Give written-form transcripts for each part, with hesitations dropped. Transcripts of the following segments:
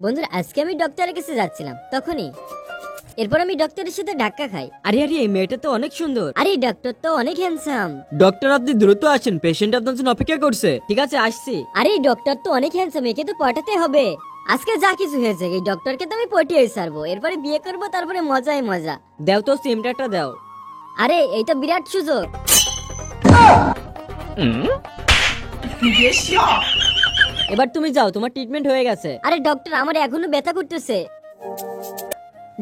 বন্ধুরা আজকে আমি ডক্টরের কাছে যাচ্ছিলাম, তখনই এরপর আমি ডক্টরের সাথে ধাক্কা খাই। আরে আরে এই মেয়েটা তো অনেক সুন্দর। আরে ডক্টর তো অনেক হ্যান্ডসাম। ডক্টর আপনি দ্রুত আসেন, পেশেন্ট আপনার জন্য অপেক্ষা করছে। ঠিক আছে আসছি। আরে ডক্টর তো অনেক হ্যান্ডসাম, একে তো পটাতে হবে। আজকে যা কিছু হয়েছে এই ডক্টরকে তো আমি পটিয়ে ছাড়বো, এরপরে বিয়ে করবো, তারপরে মজাই মজা। দাও তো সিমটাটা দাও। আরে এই তো বিরাট সুযোগ। এবার তুমি যাও, তোমার ট্রিটমেন্ট হয়ে গেছে। আরে ডক্টর আমার এখনো ব্যথা করতেছে।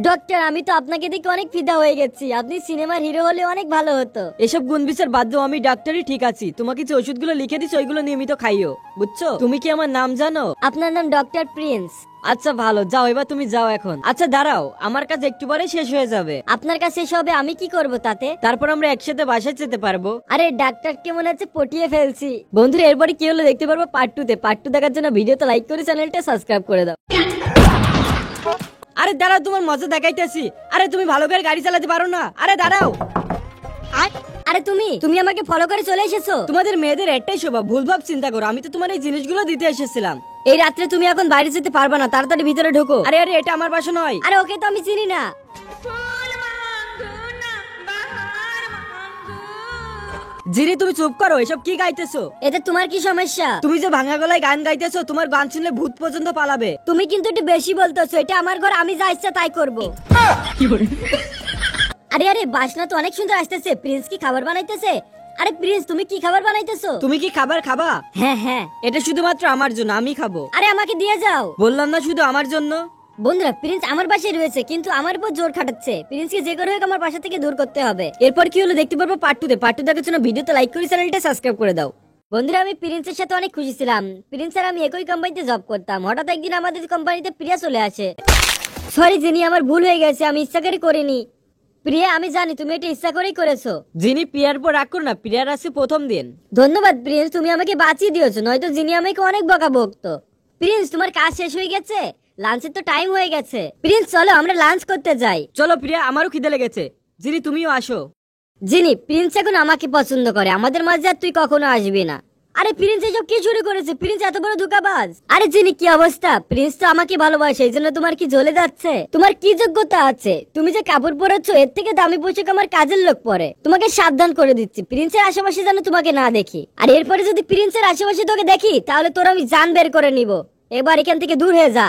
ডক্টর আমি তো আপনাকে দেখে অনেক ফিদা হয়ে গেছি, আপনি সিনেমার হিরো হলে অনেক ভালো হতো। এসব গুণ বিচার বাদ দাও, আমি ডাক্তারই ঠিক আছি। তোমাকে যে ওষুধগুলো লিখে দিচ্ছি ওইগুলো নিয়মিত খাইও, বুঝছো? তুমি কি আমার নাম জানো? আপনার নাম ডক্টর প্রিন্স। আচ্ছা ভালো, যাও এবার তুমি যাও এখন। আচ্ছা দাঁড়াও, আমার কাজ একটু পরে শেষ হয়ে যাবে। আপনার কাছে শেষ হবে, আমি কি করব তাতে? তারপর আমরা একসাথে বাসায় যেতে পারবো। আরে ডাক্তার কেমন আছে পটিয়ে ফেলছি। বন্ধুরা এরপরে কি হলো দেখতে পারবো পার্ট 2 তে। পার্ট 2 দেখার জন্য ভিডিওতে লাইক করে চ্যানেলটা সাবস্ক্রাইব করে দাও। আরে দাঁড়াও, তোমার মজা দেখাইতেছি। আরে তুমি ভালো করে গাড়ি চালাতে পারো না? আরে দাঁড়াও। আরে তুমি আমাকে ফলো করে চলে এসেছো। তোমাদের মেয়েদের একটাই স্বভাব, ভুলভাব চিন্তা করো। আমি তো তোমার এই জিনিসগুলো দিতে এসেছিলাম। এই রাত্রে তুমি এখন বাইরে যেতে পারবে না, তাড়াতাড়ি ভিতরে ঢোকো। আরে আরে এটা আমার বাসা নয়। আরে ওকে তো আমি চিনি না। জিনি তুমি চুপ করো, এসব কি গাইতেছো? এতে তোমার কি সমস্যা? তুমি যে ভাঙা গলায় গান গাইতেছো, তোমার গান শুনলে ভূত পর্যন্ত পালাবে। তুমি কিন্তু একটু বেশি বলতেছো, এটা আমার ঘর, আমি যা ইচ্ছা তাই করবো। আরে আরে বাসনা তো অনেক সুন্দর আসতেছে। প্রিন্স কি খাবার বানাইতেছে? আরে প্রিন্স তুমি কি খাবার বানাইতেছো? তুমি কি খাবার খাবা? হ্যাঁ হ্যাঁ। এটা শুধুমাত্র আমার জন্য, আমি খাবো। আরে আমাকে দিয়ে যাও। বললাম না শুধু আমার জন্য। বন্ধুরা প্রিন্স আমার বাসায় রয়েছে, কিন্তু আমার উপর জোর খাটাচ্ছে। প্রিন্সকে যে করে হোক আমার বাসা থেকে দূর করতে হবে। এরপর কি হলো দেখতে পারবো পার্ট 2 তে। পার্ট 2 দেখার জন্য ভিডিওতে লাইক করে চ্যানেলটা সাবস্ক্রাইব করে দাও। বন্ধুরা আমি প্রিন্সের সাথে অনেক খুশি ছিলাম। প্রিন্স আর আমি একই কোম্পানিতে জব করতাম। হঠাৎ একদিন আমাদের কোম্পানিতে প্রিয়া চলে আসে। সরি জিনি, আমার ভুল হয়ে গেছে, আমি ইচ্ছা করে করিনি। প্রিয়া আমি জানি তুমি এটা ইচ্ছা করেই করেছো। জিনি প্রিয়ার পর রাগ করো না, প্রিয়ার আছে প্রথম দিন। ধন্যবাদ প্রিন্স, তুমি আমাকে বাঁচিয়ে দিয়েছো, নয়তো জিনি আমাকে অনেক বকা বকতো। প্রিন্স তোমার কাজ শেষ হয়ে গেছে? লাঞ্চের তো টাইম হয়ে গেছে। প্রিন্স চলো আমরা লাঞ্চ করতে যাই। চলো প্রিয়া, আমারও খিদে লেগেছে। জিনি তুমিও আসো। জিনি প্রিন্স এখন আমাকে পছন্দ করে, আমাদের মাঝে আর তুই কখনো আসবি না। আরে প্রিন্স এসব কি শুরু করেছে? প্রিন্স এত বড় ধোঁকাবাজ। আরে জিনি কি অবস্থা? প্রিন্স তো আমাকে ভালোবাসে, এই জন্য তোমার কি জ্বলে যাচ্ছে? তোমার কি যোগ্যতা আছে? তুমি যে কাপড় পরেছো এর থেকে দামি পোশাক আমার কাজের লোক পরে। তোমাকে সাবধান করে দিচ্ছি, প্রিন্সের আশেপাশে যেন তোমাকে না দেখি। আর এরপরে যদি প্রিন্সের আশেপাশে তোকে দেখি তাহলে তোর আমি জান বের করে নিব। এবার এখান থেকে দূর হয়ে যা।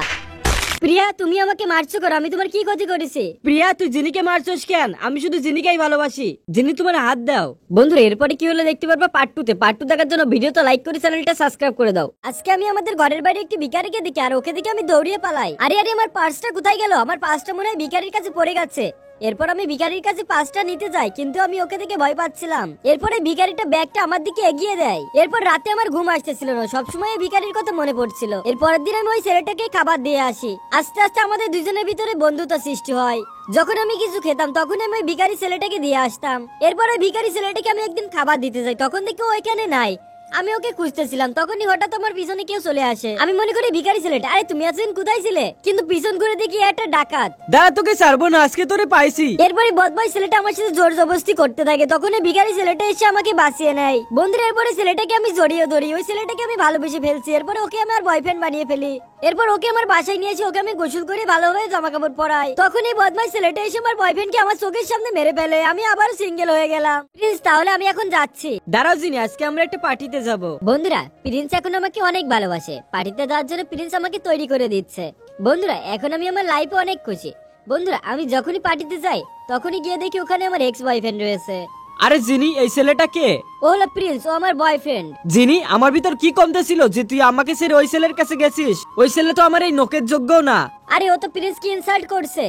প্রিয়া তুমি আমাকে মারছো করো, আমি তোমার কি ক্ষতি করেছি? প্রিয়া তুই জিনিকে মারছস কেন? আমি শুধু জিনিকেই ভালোবাসি। জিনি তোমার হাত দাও। বন্ধুরা এরপরে কি হলো দেখতে পারবা পার্ট 2 তে। পার্ট 2 দেখার জন্য ভিডিওতে লাইক করে চ্যানেলটা সাবস্ক্রাইব করে দাও। আজকে আমি আমাদের ঘরের বাইরে একটি ভিখারিকে দেখি, আর ওকে দেখে আমি দৌড়িয়ে পালাই। আরে আরে আমার পার্সটা কোথায় গেল? আমার পার্সটা মনে হয় ভিখারির কাছে পড়ে গেছে। এরপর আমি ভিখারির কাছে পাঁচটা নিতে যাই, কিন্তু আমি ওকে দেখে ভয় পাচ্ছিলাম। এরপরে ভিখারিটা ব্যাগটা আমার দিকে এগিয়ে দেয়। এরপর রাতে আমার ঘুম আসতেছিল না, সবসময় ভিখারির কথা মনে পড়ছিল। এরপরের দিন আমি ওই ছেলেটাকে খাবার দিয়ে আসি। আস্তে আস্তে আমাদের দুজনের ভিতরে বন্ধুত্ব সৃষ্টি হয়। যখন আমি কিছু খেতাম তখন আমি ওই ভিখারি ছেলেটাকে দিয়ে আসতাম। এরপরে ভিখারি ছেলেটাকে আমি একদিন খাবার দিতে যাই, তখন দেখি ও এখানে নাই। আমি ওকে খুঁজতেছিলাম, তখনই হঠাৎ আমার পিছনে কেউ চলে আসে। আমি মনে করি ভিখারি ছেলেটা। আরে তুমি এতদিন কোথায় ছিলে? কিন্তু পিছন ঘুরে দেখি একটা ডাকাত। দাঁড়া, তোকে ছাড়বো না, আজকে তোরে পাইছি। এরপরে বদমাই ছেলেটা আমার সাথে জোর জবরদস্তি করতে থাকে, তখন এই ভিখারি ছেলেটা এসে আমাকে বাঁচিয়ে নেয়। বন্ধুরা এরপরে ছেলেটাকে আমি জড়িয়ে ধরি, ওই ছেলেটাকে আমি ভালোবেসে ফেলছি। এরপরে ওকে আমার বয়ফ্রেন্ড বানিয়ে ফেলি। এরপর ওকে আমার বাসায় নিয়ে এসে ওকে আমি গোসল করে ভালোভাবে জামা কাপড় পরাই। তখন এই বদমাই ছেলেটা এসে আমার বয়ফ্রেন্ডকে আমার চোখের সামনে মেরে ফেলে। আমি আবার সিঙ্গেল হয়ে গেলাম। প্লিজ তাহলে আমি এখন যাচ্ছি। দাঁড়াও জিনি, আজকে আমরা একটা পার্টিতে যাব। বন্ধুরা প্রিন্স এখন আমাকে অনেক ভালোবাসে, পার্টিতে যাওয়ার জন্য প্রিন্স আমাকে তৈরি করে দিচ্ছে। বন্ধুরা এখন আমি আমার লাইফে অনেক খুশি। বন্ধুরা আমি যখনই পার্টিতে যাই তখনই গিয়ে দেখি ওখানে আমার এক্স বয়ফ্রেন্ড রয়েছে। আরে জিনি এই ছেলেটা কে? ও হলো প্রিন্স, ও আমার বয়ফ্রেন্ড। জিনি আমার ভিতর কি কমতে ছিল যে তুই আমাকে ছেড়ে ওই ছেলের কাছে গেছিস? ওই ছেলে তো আমার এই নোকের যোগ্য না। আরে ও তো প্রিন্স কি ইনসাল্ট করছে।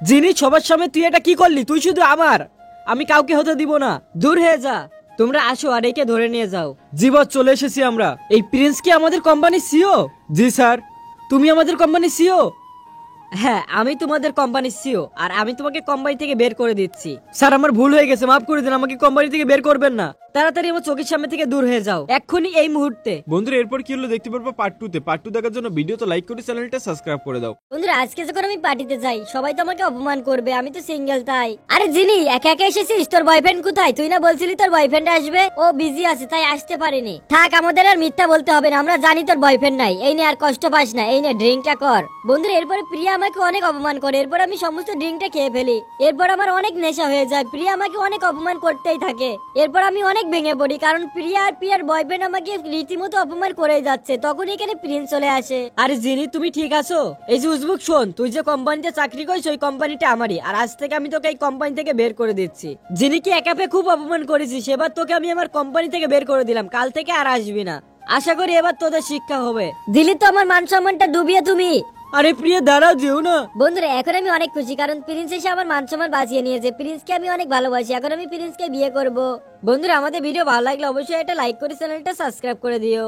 জিনি সবার সামনে তুই এটা কি করলি? তুই শুধু আমার, আমি কাউকে হতে দিব না। দূর হয়ে যা। তোমরা আসো আর একে ধরে নিয়ে যাও। জীবত চলে এসেছি আমরা। এই প্রিন্স কি আমাদের কোম্পানির সিও? জি স্যার। তুমি আমাদের কোম্পানির সিও? হ্যাঁ আমি তোমাদের কোম্পানির সিও, আর আমি তোমাকে কোম্পানি থেকে বের করে দিচ্ছি। স্যার আমার ভুল হয়ে গেছে, মাফ করে দিন, আমাকে কোম্পানি থেকে বের করবেন না। তাড়াতাড়ি আমার চোখের সামনে থেকে দূর হয়ে যাও, এক্ষুনি, এই মুহূর্তে। বন্ধুরা এরপর কি হলো দেখতে পারবো পার্ট 2 তে। পার্ট 2 দেখার জন্য ভিডিও তো লাইক করে চ্যানেলটা সাবস্ক্রাইব করে দাও। বন্ধুরা আজকে যখন আমি পার্টিতে যাই সবাই তো আমাকে অপমান করবে, আমি তো সিঙ্গেল তাই। আরে জিনি একা একা এসেছিস, তোর বয়ফ্রেন্ড কোথায়? তুই না বলছিলি তোর বয়ফ্রেন্ড আসবে, ও বিজি আছে তাই আসতে পারেনি। থাক, আমাদের আর মিথ্যা বলতে হবে না, আমরা জানি তোর বয়ফ্রেন্ড নাই। এই নে আর কষ্ট পাস না, এই নে ড্রিঙ্কটা কর। বন্ধুরা এরপরে প্রিয়া আমাকে অনেক অপমান করে, এরপর আমি সমস্ত ড্রিঙ্কটা খেয়ে ফেলি। এরপর আমার অনেক নেশা হয়ে যায়, প্রিয়া আমাকে অনেক অপমান করতেই থাকে। এরপর আমি অনেক ভেঙে পড়ি, কারণ প্রিয়া আর প্রিয়ার বয়ফ্রেন্ড আমাকে রীতিমতো অপমান করেই যাচ্ছে। তখন এখানে প্রিন্স চলে আসে। আরে জিনি তুমি ঠিক আছো? এই যে উজবুক শোন, তুই যে কোম্পানিতে চাকরি করিস ওই কোম্পানিটা আমারই, আর আজ থেকে আমি তোকে এই কোম্পানি থেকে বের করে দিচ্ছি। জিনিকে একা পেয়ে খুব অপমান করেছিস, এবার তোকে আমি আমার কোম্পানি থেকে বের করে দিলাম, কাল থেকে আর আসবি না। আশা করি এবার তোদের শিক্ষা হবে। দিলি তো আমার মান সম্মানটা ডুবিয়ে তুমি। আরে প্রিয়া দাঁড়াও, যেও না। বন্ধুরা এখন আমি অনেক খুশি, কারণ প্রিন্স এসে আমার মান সম্মান বাঁচিয়ে নিয়েছে। প্রিন্সকে আমি অনেক ভালোবাসি, এখন আমি প্রিন্সকে বিয়ে করব। বন্ধুরা আমাদের ভিডিও ভালো লাগলে অবশ্যই একটা লাইক করে চ্যানেলটা সাবস্ক্রাইব করে দিও।